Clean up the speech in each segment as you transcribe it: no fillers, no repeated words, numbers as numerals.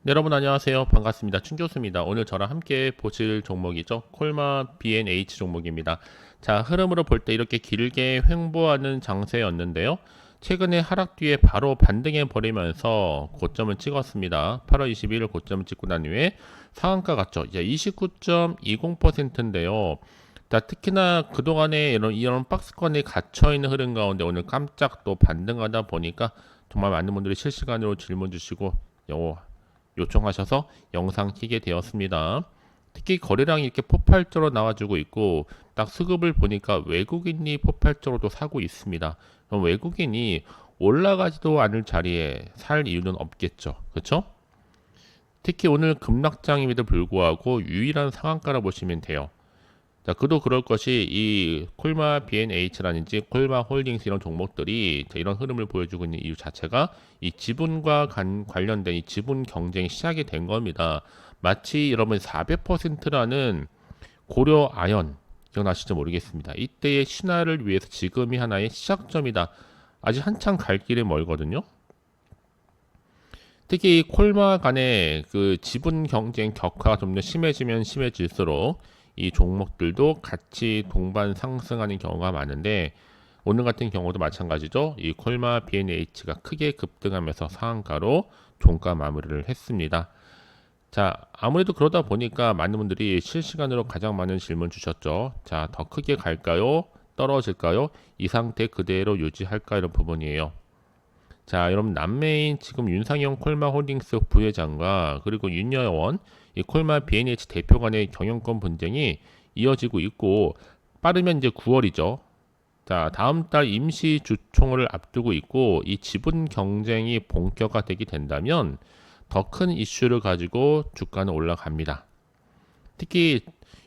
네, 여러분 안녕하세요. 반갑습니다. 춘 교수입니다. 오늘 저랑 함께 보실 종목이죠. 콜마 B&H 종목입니다. 자, 흐름으로 볼 때 이렇게 길게 횡보하는 장세였는데요. 최근에 하락 뒤에 바로 반등해 버리면서 고점을 찍었습니다. 8월 21일 고점을 찍고 난 후에 상한가 갔죠. 이제 29.20%인데요. 자, 특히나 그동안에 이런 박스권에 갇혀 있는 흐름 가운데 오늘 깜짝 또 반등하다 보니까 정말 많은 분들이 실시간으로 질문 주시고 요청하셔서 영상 키게 되었습니다. 특히 거래량이 이렇게 폭발적으로 나와주고 있고 딱 수급을 보니까 외국인이 폭발적으로도 사고 있습니다. 그럼 외국인이 올라가지도 않을 자리에 살 이유는 없겠죠. 그렇죠? 특히 오늘 급락장임에도 불구하고 유일한 상한가라 보시면 돼요. 자, 그도 그럴 것이 이 콜마 B&H라든지 콜마 홀딩스 이런 종목들이 이런 흐름을 보여주고 있는 이유 자체가 이 지분과 관련된 이 지분 경쟁이 시작이 된 겁니다. 마치 여러분 400%라는 고려 아연 기억나실지 모르겠습니다. 이때의 신화를 위해서 지금이 하나의 시작점이다. 아직 한참 갈 길이 멀거든요. 특히 이 콜마 간의 그 지분 경쟁 격화가 좀 더 심해지면 심해질수록 이 종목들도 같이 동반 상승하는 경우가 많은데 오늘 같은 경우도 마찬가지죠. 이 콜마 B&H가 크게 급등하면서 상한가로 종가 마무리를 했습니다. 자, 아무래도 그러다 보니까 많은 분들이 실시간으로 가장 많은 질문 주셨죠. 자, 더 크게 갈까요? 떨어질까요? 이 상태 그대로 유지할까? 이런 부분이에요. 자, 여러분 남매인 지금 윤상현 콜마 홀딩스 부회장과 그리고 윤여원 이 콜마 B&H 대표 간의 경영권 분쟁이 이어지고 있고 빠르면 이제 9월이죠. 자, 다음 달 임시 주총을 앞두고 있고 이 지분 경쟁이 본격화되게 된다면 더 큰 이슈를 가지고 주가는 올라갑니다. 특히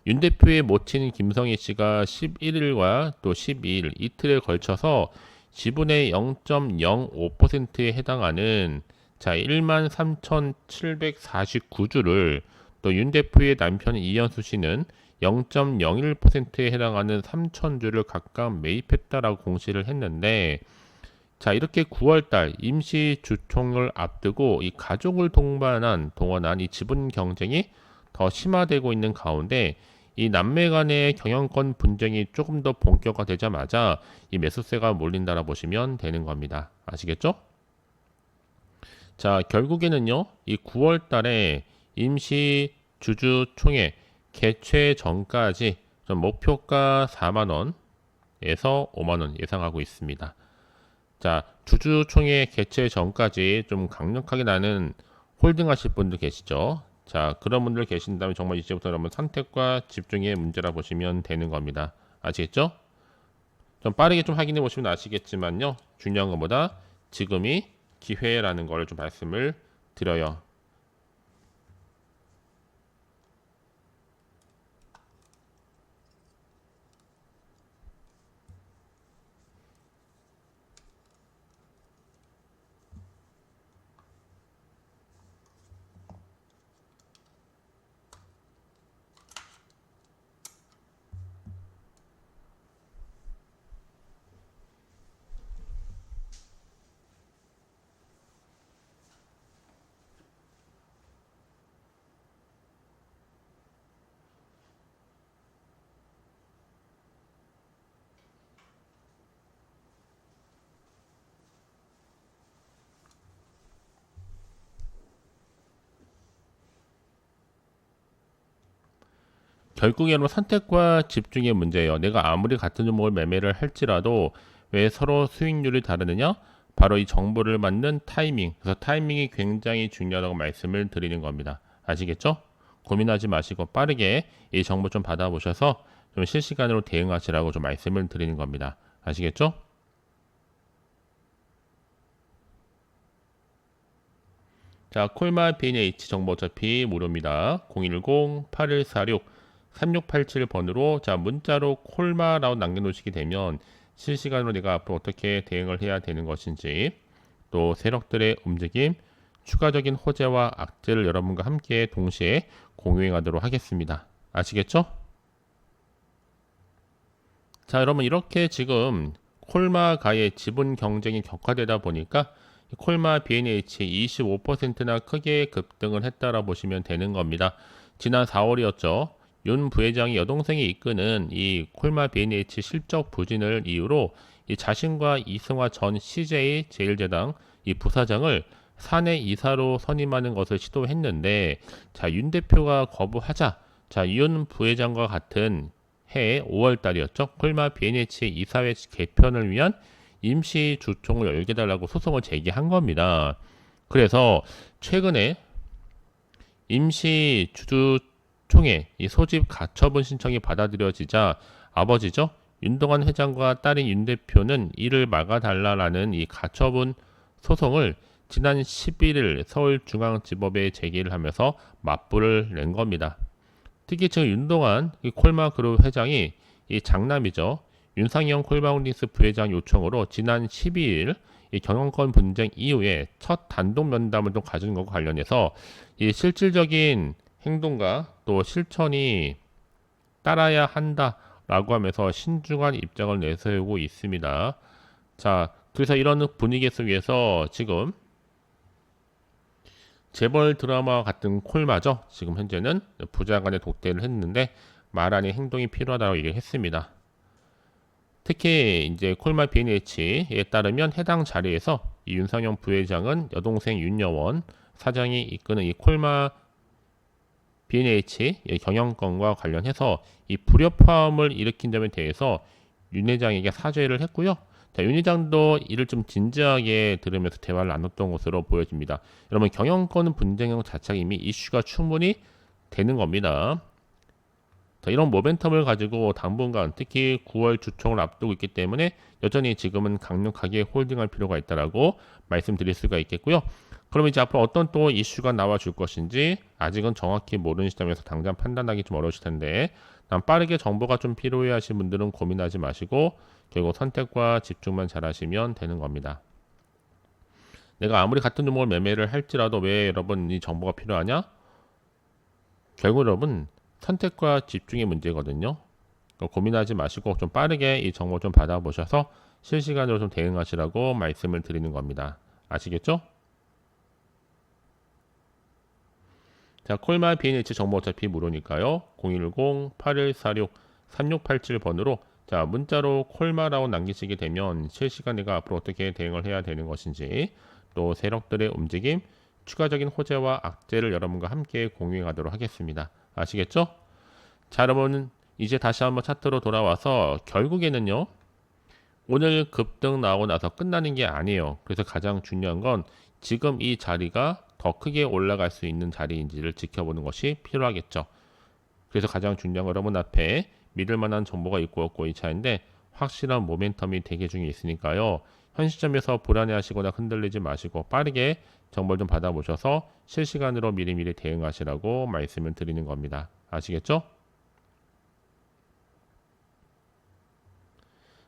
윤 대표의 모친 김성희 씨가 11일과 또 12일 이틀에 걸쳐서 지분의 0.05%에 해당하는 자 13,749주를 또 윤 대표의 남편 이현수 씨는 0.01%에 해당하는 3,000주를 각각 매입했다라고 공시를 했는데 자 이렇게 9월달 임시 주총을 앞두고 이 가족을 동원한 이 지분 경쟁이 더 심화되고 있는 가운데 이 남매 간의 경영권 분쟁이 조금 더 본격화되자마자 이 매수세가 몰린다라 보시면 되는 겁니다. 아시겠죠? 자, 결국에는요. 이 9월 달에 임시 주주총회 개최 전까지 좀 목표가 4만 원에서 5만 원 예상하고 있습니다. 자, 주주총회 개최 전까지 좀 강력하게 나는 홀딩 하실 분들 계시죠? 자, 그런 분들 계신다면 정말 이제부터 여러분 선택과 집중의 문제라 보시면 되는 겁니다. 아시겠죠? 좀 빠르게 좀 확인해 보시면 아시겠지만요. 중요한 것보다 지금이 기회라는 걸 좀 말씀을 드려요. 결국에는 선택과 집중의 문제예요. 내가 아무리 같은 종목을 매매를 할지라도 왜 서로 수익률이 다르느냐? 바로 이 정보를 맞는 타이밍. 그래서 타이밍이 굉장히 중요하다고 말씀을 드리는 겁니다. 아시겠죠? 고민하지 마시고 빠르게 이 정보 좀 받아보셔서 좀 실시간으로 대응하시라고 좀 말씀을 드리는 겁니다. 아시겠죠? 자, 콜마 B&H 정보 어차피 무료입니다. 010-8146-3687번으로 자, 문자로 콜마라고 남겨놓으시게 되면 실시간으로 내가 앞으로 어떻게 대응을 해야 되는 것인지 또 세력들의 움직임, 추가적인 호재와 악재를 여러분과 함께 동시에 공유하도록 하겠습니다. 아시겠죠? 자, 여러분 이렇게 지금 콜마가의 지분 경쟁이 격화되다 보니까 콜마 BNH 25%나 크게 급등을 했다라 보시면 되는 겁니다. 지난 4월이었죠. 윤 부회장이 여동생이 이끄는 이 콜마 BNH 실적 부진을 이유로 이 자신과 이승화 전 CJ 제일제당 이 부사장을 사내 이사로 선임하는 것을 시도했는데, 자, 윤 대표가 거부하자, 자, 윤 부회장과 같은 해 5월 달이었죠. 콜마 BNH 이사회 개편을 위한 임시 주총을 열게 달라고 소송을 제기한 겁니다. 그래서 최근에 임시 주총회 이 소집 가처분 신청이 받아들여지자 아버지죠. 윤동환 회장과 딸인 윤 대표는 이를 막아달라라는 이 가처분 소송을 지난 11일 서울중앙지법에 제기를 하면서 맞불을 낸 겁니다. 특히 지금 윤동환 콜마그룹 회장이 이 장남이죠. 윤상현 콜마홀딩스 부회장 요청으로 지난 12일 이 경영권 분쟁 이후에 첫 단독 면담을 좀 가진 것과 관련해서 이 실질적인 행동과 또 실천이 따라야 한다라고 하면서 신중한 입장을 내세우고 있습니다. 자, 그래서 이런 분위기 속에서 지금 재벌 드라마와 같은 콜마죠. 지금 현재는 부자 간의 독대를 했는데 말 아닌 행동이 필요하다고 얘기를 했습니다. 특히 이제 콜마 BNH에 따르면 해당 자리에서 이 윤상현 부회장은 여동생 윤여원 사장이 이끄는 이 콜마 BNH 경영권과 관련해서 이 불협화음을 일으킨 점에 대해서 윤 회장에게 사죄를 했고요. 자, 윤 회장도 이를 좀 진지하게 들으면서 대화를 나눴던 것으로 보여집니다. 여러분, 경영권 분쟁 자체가 이미 이슈가 충분히 되는 겁니다. 자, 이런 모멘텀을 가지고 당분간 특히 9월 주총을 앞두고 있기 때문에 여전히 지금은 강력하게 홀딩할 필요가 있다라고 말씀드릴 수가 있겠고요. 그럼 이제 앞으로 어떤 또 이슈가 나와줄 것인지 아직은 정확히 모르는 시점에서 당장 판단하기 좀 어려우실 텐데, 빠르게 정보가 좀 필요해 하신 분들은 고민하지 마시고 결국 선택과 집중만 잘 하시면 되는 겁니다. 내가 아무리 같은 종목을 매매를 할지라도 왜 여러분 이 정보가 필요하냐? 결국 여러분 선택과 집중의 문제거든요. 고민하지 마시고 좀 빠르게 이 정보 좀 받아보셔서 실시간으로 좀 대응하시라고 말씀을 드리는 겁니다. 아시겠죠? 자, 콜마 BNH 정보 어차피 무료니까요. 010-8146-3687번으로 자, 문자로 콜마라고 남기시게 되면 실시간 내가 앞으로 어떻게 대응을 해야 되는 것인지, 또 세력들의 움직임, 추가적인 호재와 악재를 여러분과 함께 공유해 가도록 하겠습니다. 아시겠죠? 자, 여러분 이제 다시 한번 차트로 돌아와서 결국에는요, 오늘 급등 나오고 나서 끝나는 게 아니에요. 그래서 가장 중요한 건 지금 이 자리가 더 크게 올라갈 수 있는 자리인지를 지켜보는 것이 필요하겠죠. 그래서 가장 중요한 건 여러분 앞에 믿을 만한 정보가 있고 없고 이 차인데 확실한 모멘텀이 대기 중에 있으니까요. 현 시점에서 불안해하시거나 흔들리지 마시고 빠르게 정보를 좀 받아보셔서 실시간으로 미리미리 대응하시라고 말씀을 드리는 겁니다. 아시겠죠?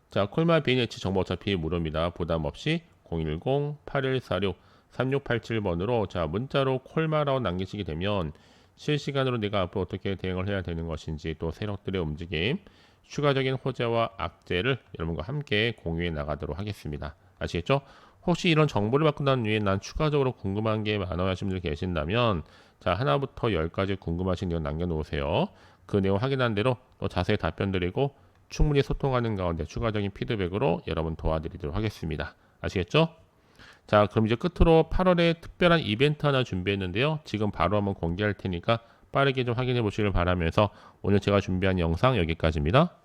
자, 콜마 BNH 정보 어차피 무료입니다. 부담 없이 010-8146-3687번으로 자, 문자로 콜마라고 남기시게 되면 실시간으로 내가 앞으로 어떻게 대응을 해야 되는 것인지, 또 세력들의 움직임, 추가적인 호재와 악재를 여러분과 함께 공유해 나가도록 하겠습니다. 아시겠죠? 혹시 이런 정보를 받고 난 후에 난 추가적으로 궁금한 게 많아 하시는 분들 계신다면 자, 하나부터 10까지 궁금하신 내용 남겨놓으세요. 그 내용 확인한 대로 또 자세히 답변 드리고 충분히 소통하는 가운데 추가적인 피드백으로 여러분 도와드리도록 하겠습니다. 아시겠죠? 자, 그럼 이제 끝으로 8월에 특별한 이벤트 하나 준비했는데요. 지금 바로 한번 공개할 테니까 빠르게 좀 확인해 보시길 바라면서 오늘 제가 준비한 영상 여기까지입니다.